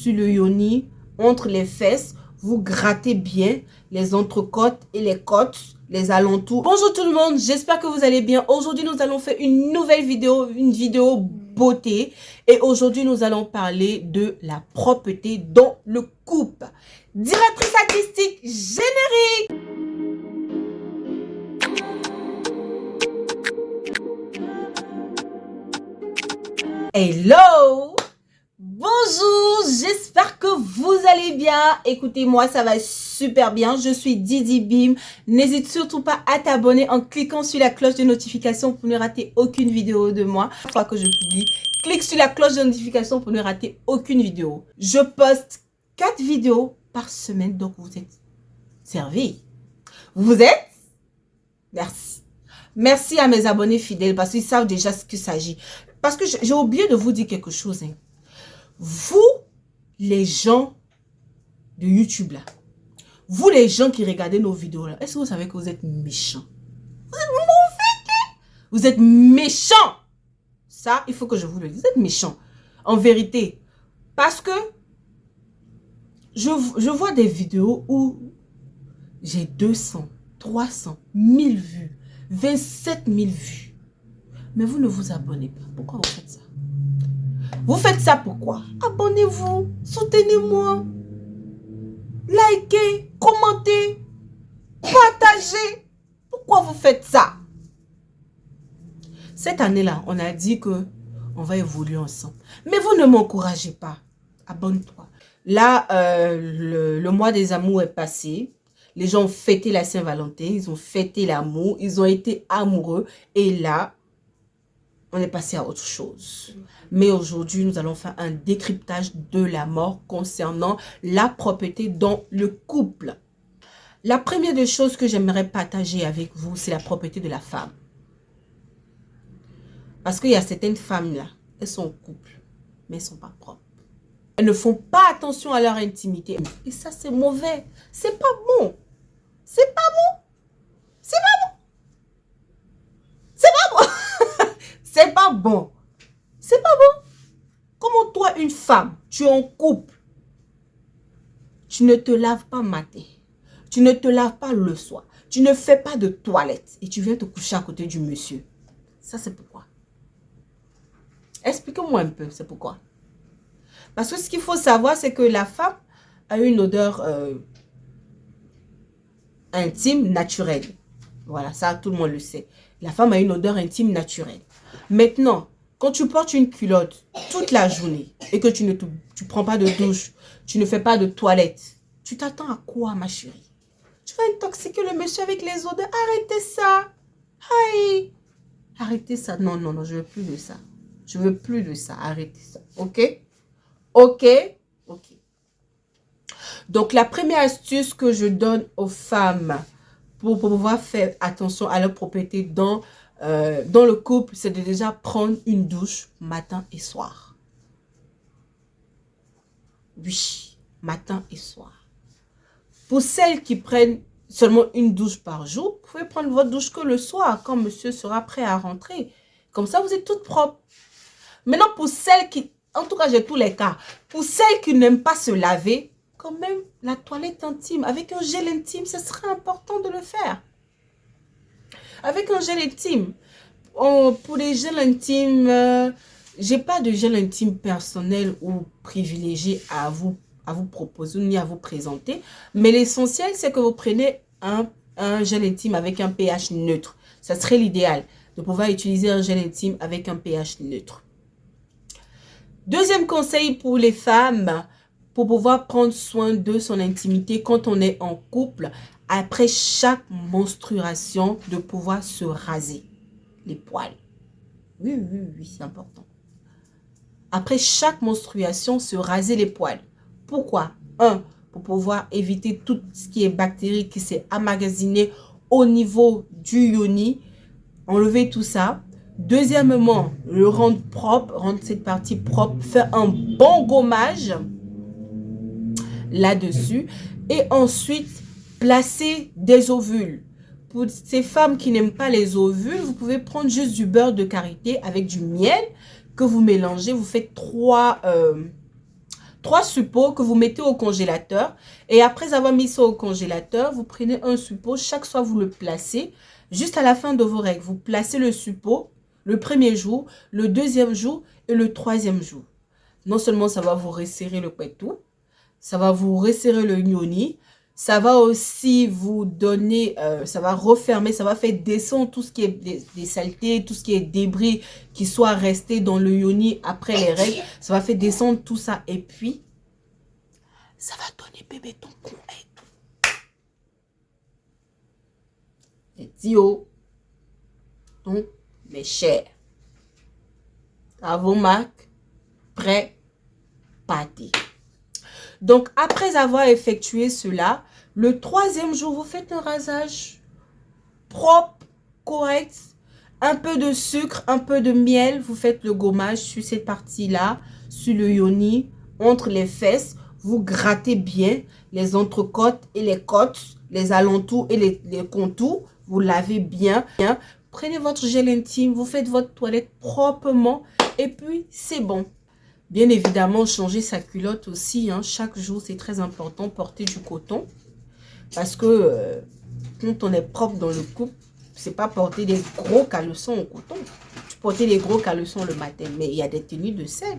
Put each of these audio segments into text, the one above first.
sur le yoni, entre les fesses. Vous grattez bien les entrecôtes et les côtes, les alentours. Bonjour tout le monde, j'espère que vous allez bien. Aujourd'hui, nous allons faire une nouvelle vidéo, une vidéo beauté. Et aujourd'hui, nous allons parler de la propreté dans le couple. Directrice artistique, générique. Hello! Bonjour, j'espère que vous allez bien. Écoutez, moi, ça va super bien. Je suis Didi Bim. N'hésite surtout pas à t'abonner en cliquant sur la cloche de notification pour ne rater aucune vidéo de moi. Chaque fois que je publie, clique sur la cloche de notification pour ne rater aucune vidéo. Je poste 4 vidéos par semaine, donc vous êtes servis. Vous êtes? Merci. Merci à mes abonnés fidèles parce qu'ils savent déjà ce qu'il s'agit. Parce que j'ai oublié de vous dire quelque chose. Hein. Vous, les gens de YouTube là, vous les gens qui regardez nos vidéos là, est-ce que vous savez que vous êtes méchants? Vous êtes mauvais. Vous êtes méchants. Ça, il faut que je vous le dise. Vous êtes méchants. En vérité. Parce que je vois des vidéos où j'ai 200, 300, 1000 vues, 27 000 vues. Mais vous ne vous abonnez pas. Pourquoi vous faites ça? Vous faites ça pourquoi? Abonnez-vous, soutenez-moi, likez, commentez, partagez. Pourquoi vous faites ça? Cette année-là, on a dit que on va évoluer ensemble. Mais vous ne m'encouragez pas. Abonne-toi. Là, le mois des amours est passé. Les gens ont fêté la Saint-Valentin, ils ont fêté l'amour, ils ont été amoureux. Et là, on est passé à autre chose. Mais aujourd'hui, nous allons faire un décryptage de la mort concernant la propreté dans le couple. La première des choses que j'aimerais partager avec vous, c'est la propreté de la femme. Parce qu'il y a certaines femmes là, elles sont en couple, mais elles ne sont pas propres. Elles ne font pas attention à leur intimité. Et ça, c'est mauvais. C'est pas bon. C'est pas bon. C'est pas bon. C'est pas bon. C'est pas bon. C'est pas bon. Comment toi, une femme, tu es en couple, tu ne te laves pas matin, tu ne te laves pas le soir, tu ne fais pas de toilette et tu viens te coucher à côté du monsieur. Ça, c'est pourquoi? Explique-moi un peu, c'est pourquoi? Parce que ce qu'il faut savoir, c'est que la femme a une odeur intime, naturelle. Voilà, ça, tout le monde le sait. La femme a une odeur intime, naturelle. Maintenant, quand tu portes une culotte toute la journée et que tu ne prends pas de douche, tu ne fais pas de toilette, tu t'attends à quoi, ma chérie? Tu vas intoxiquer le monsieur avec les odeurs. Arrêtez ça. Aïe. Arrêtez ça. Non, non, non, je veux plus de ça. Je veux plus de ça. Arrêtez ça. OK? OK? OK. Donc, la première astuce que je donne aux femmes pour pouvoir faire attention à leur propriété dans le couple, c'est de déjà prendre une douche matin et soir. Oui, matin et soir. Pour celles qui prennent seulement une douche par jour, vous pouvez prendre votre douche que le soir, quand monsieur sera prêt à rentrer. Comme ça, vous êtes toutes propres. Maintenant, pour celles qui, en tout cas, j'ai tous les cas, pour celles qui n'aiment pas se laver, quand même, la toilette intime, avec un gel intime, ce serait important de le faire. Avec un gel intime. Pour les gels intimes, j'ai pas de gel intime personnel ou privilégié à vous proposer ni à vous présenter. Mais l'essentiel, c'est que vous prenez un gel intime avec un pH neutre. Ça serait l'idéal de pouvoir utiliser un gel intime avec un pH neutre. Deuxième conseil pour les femmes, pour pouvoir prendre soin de son intimité quand on est en couple, après chaque menstruation, de pouvoir se raser les poils. Oui, oui, oui, c'est important. Après chaque menstruation, se raser les poils. Pourquoi? Pour pouvoir éviter tout ce qui est bactéries qui s'est emmagasiné au niveau du yoni. Enlever tout ça. Deuxièmement, le rendre propre, rendre cette partie propre, faire un bon gommage là-dessus. Et ensuite, placer des ovules. Pour ces femmes qui n'aiment pas les ovules, vous pouvez prendre juste du beurre de karité avec du miel que vous mélangez. Vous faites 3 suppos que vous mettez au congélateur. Et après avoir mis ça au congélateur, vous prenez un suppôt. Chaque soir, vous le placez. Juste à la fin de vos règles, vous placez le suppôt le premier jour, le deuxième jour et le troisième jour. Non seulement ça va vous resserrer le pétou, ça va vous resserrer le yoni, ça va aussi vous donner, ça va refermer, ça va faire descendre tout ce qui est des saletés, tout ce qui est débris qui soit resté dans le yoni après les règles. Ça va faire descendre tout ça et puis, ça va donner bébé ton con. Et Dio, donc, mes chers, à vos marques, prêts, partez. Donc, après avoir effectué cela, le troisième jour, vous faites un rasage propre, correct, un peu de sucre, un peu de miel. Vous faites le gommage sur cette partie-là, sur le yoni, entre les fesses. Vous grattez bien les entrecôtes et les côtes, les alentours et les contours. Vous lavez bien. Prenez votre gel intime, vous faites votre toilette proprement et puis c'est bon. Bien évidemment, changer sa culotte aussi. Hein. Chaque jour, c'est très important. Porter du coton. Parce que quand on est propre dans le couple, c'est pas porter des gros caleçons au coton. Tu portes des gros caleçons le matin. Mais il y a des tenues de sel.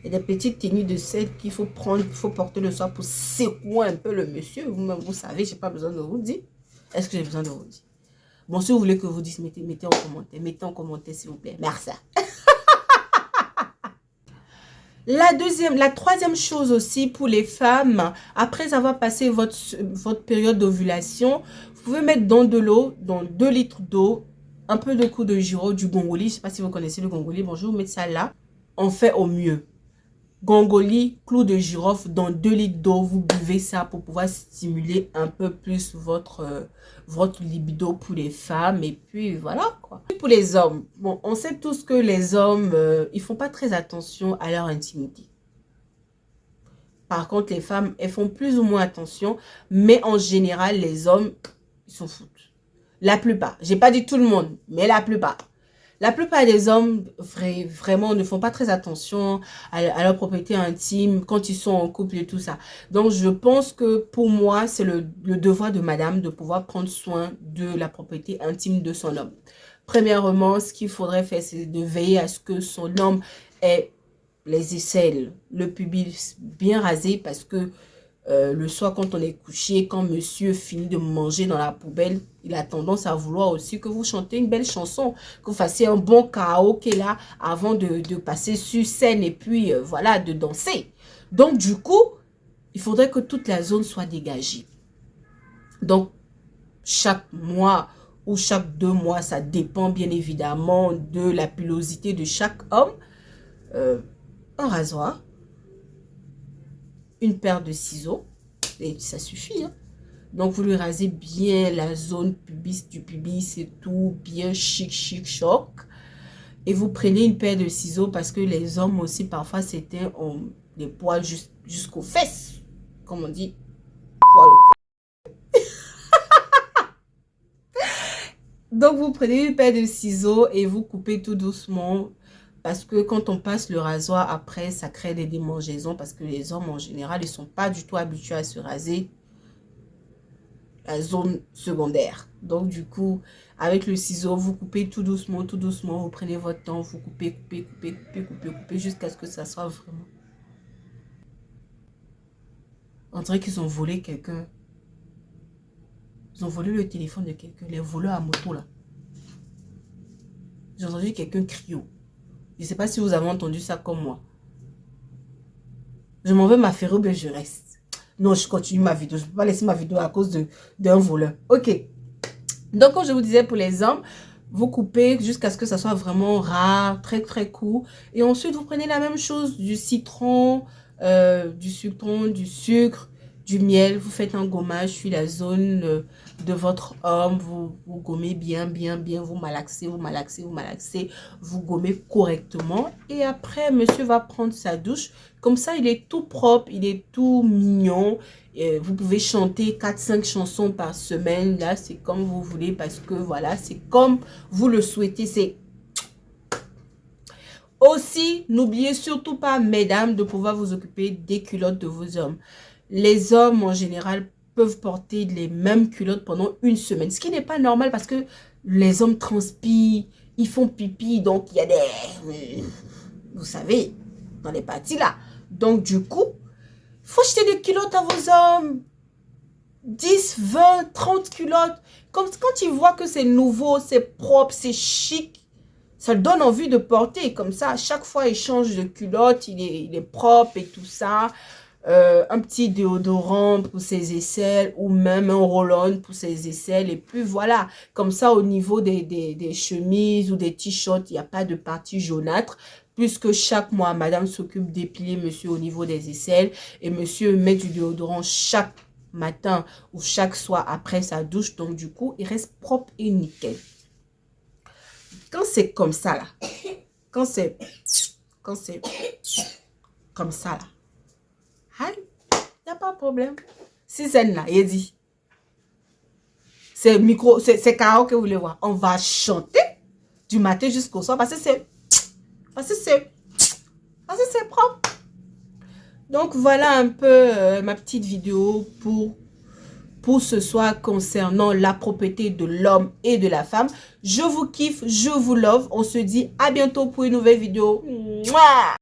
Il y a des petites tenues de sel qu'il faut prendre, qu'il faut porter le soir pour secouer un peu le monsieur. Vous-même, vous savez, je n'ai pas besoin de vous dire. Est-ce que j'ai besoin de vous dire? Bon, si vous voulez que vous dise, mettez en commentaire. Mettez en commentaire, s'il vous plaît. Merci. La troisième chose aussi pour les femmes, après avoir passé votre période d'ovulation, vous pouvez mettre dans de l'eau, dans 2 litres d'eau, un peu de clou de girofle, du gongoli. Je ne sais pas si vous connaissez le gongoli. Bonjour, vous mettez ça là. On fait au mieux. Gongoli, clou de girofle dans 2 litres d'eau. Vous buvez ça pour pouvoir stimuler un peu plus votre libido pour les femmes. Et puis voilà quoi. Pour les hommes, bon, on sait tous que les hommes, ils font pas très attention à leur intimité. Par contre, les femmes, elles font plus ou moins attention. Mais en général, les hommes, ils s'en foutent. La plupart. J'ai pas dit tout le monde, mais la plupart. La plupart des hommes, vraiment, ne font pas très attention à leur propriété intime quand ils sont en couple et tout ça. Donc, je pense que pour moi, c'est le devoir de madame de pouvoir prendre soin de la propriété intime de son homme. Premièrement, ce qu'il faudrait faire, c'est de veiller à ce que son homme ait les aisselles, le pubis bien rasé parce que le soir, quand on est couché, quand monsieur finit de manger dans la poubelle, il a tendance à vouloir aussi que vous chantez une belle chanson, que vous fassiez un bon karaoké là, avant de passer sur scène et puis voilà, de danser. Donc du coup, il faudrait que toute la zone soit dégagée. Donc, chaque mois ou chaque 2 mois, ça dépend bien évidemment de la pilosité de chaque homme, un rasoir, une paire de ciseaux, et ça suffit. Hein. Donc, vous lui rasez bien la zone pubis du pubis et tout, bien chic, choc. Et vous prenez une paire de ciseaux parce que les hommes aussi, parfois, c'était les poils jusqu'aux fesses, comme on dit. Poils au cul. Donc, vous prenez une paire de ciseaux et vous coupez tout doucement. Parce que quand on passe le rasoir, après, ça crée des démangeaisons. Parce que les hommes, en général, ils ne sont pas du tout habitués à se raser la zone secondaire. Donc, du coup, avec le ciseau, vous coupez tout doucement. Vous prenez votre temps, vous coupez, jusqu'à ce que ça soit vraiment. On dirait qu'ils ont volé quelqu'un. Ils ont volé le téléphone de quelqu'un. Les voleurs à moto, là. J'ai entendu quelqu'un crier. Je ne sais pas si vous avez entendu ça comme moi. Je m'en vais m'affairer ou bien je reste. Non, je continue ma vidéo. Je ne peux pas laisser ma vidéo à cause d'un voleur. Ok. Donc, comme je vous disais, pour les hommes, vous coupez jusqu'à ce que ça soit vraiment rare, très court. Et ensuite, vous prenez la même chose, du citron, du sucre, du miel. Vous faites un gommage sur la zone de votre homme. Vous gommez bien. Vous malaxez. Vous gommez correctement. Et après, monsieur va prendre sa douche. Comme ça, il est tout propre, il est tout mignon. Et vous pouvez chanter 4-5 chansons par semaine. Là, c'est comme vous voulez parce que voilà, c'est comme vous le souhaitez. C'est Aussi, n'oubliez surtout pas, mesdames, de pouvoir vous occuper des culottes de vos hommes. Les hommes, en général, peuvent porter les mêmes culottes pendant une semaine. Ce qui n'est pas normal parce que les hommes transpirent, ils font pipi, donc il y a des... Vous savez, dans les parties là. Donc, du coup, il faut jeter des culottes à vos hommes. 10, 20, 30 culottes. Comme quand ils voient que c'est nouveau, c'est propre, c'est chic, ça donne envie de porter. Comme ça, à chaque fois, il change de culotte, il est propre et tout ça. Un petit déodorant pour ses aisselles ou même un roll-on pour ses aisselles. Et puis voilà, comme ça, au niveau des chemises ou des t-shirts, il n'y a pas de partie jaunâtre. Puisque chaque mois, madame s'occupe d'épiler monsieur au niveau des aisselles. Et monsieur met du déodorant chaque matin ou chaque soir après sa douche. Donc, du coup, il reste propre et nickel. Quand c'est comme ça, là, quand c'est comme ça, là, il n'y a pas de problème. Si c'est là, il dit, c'est micro, c'est Caro que vous voulez voir. On va chanter du matin jusqu'au soir parce que c'est propre. Donc, voilà un peu ma petite vidéo pour ce soir concernant la propriété de l'homme et de la femme. Je vous kiffe, je vous love. On se dit à bientôt pour une nouvelle vidéo. Mouah!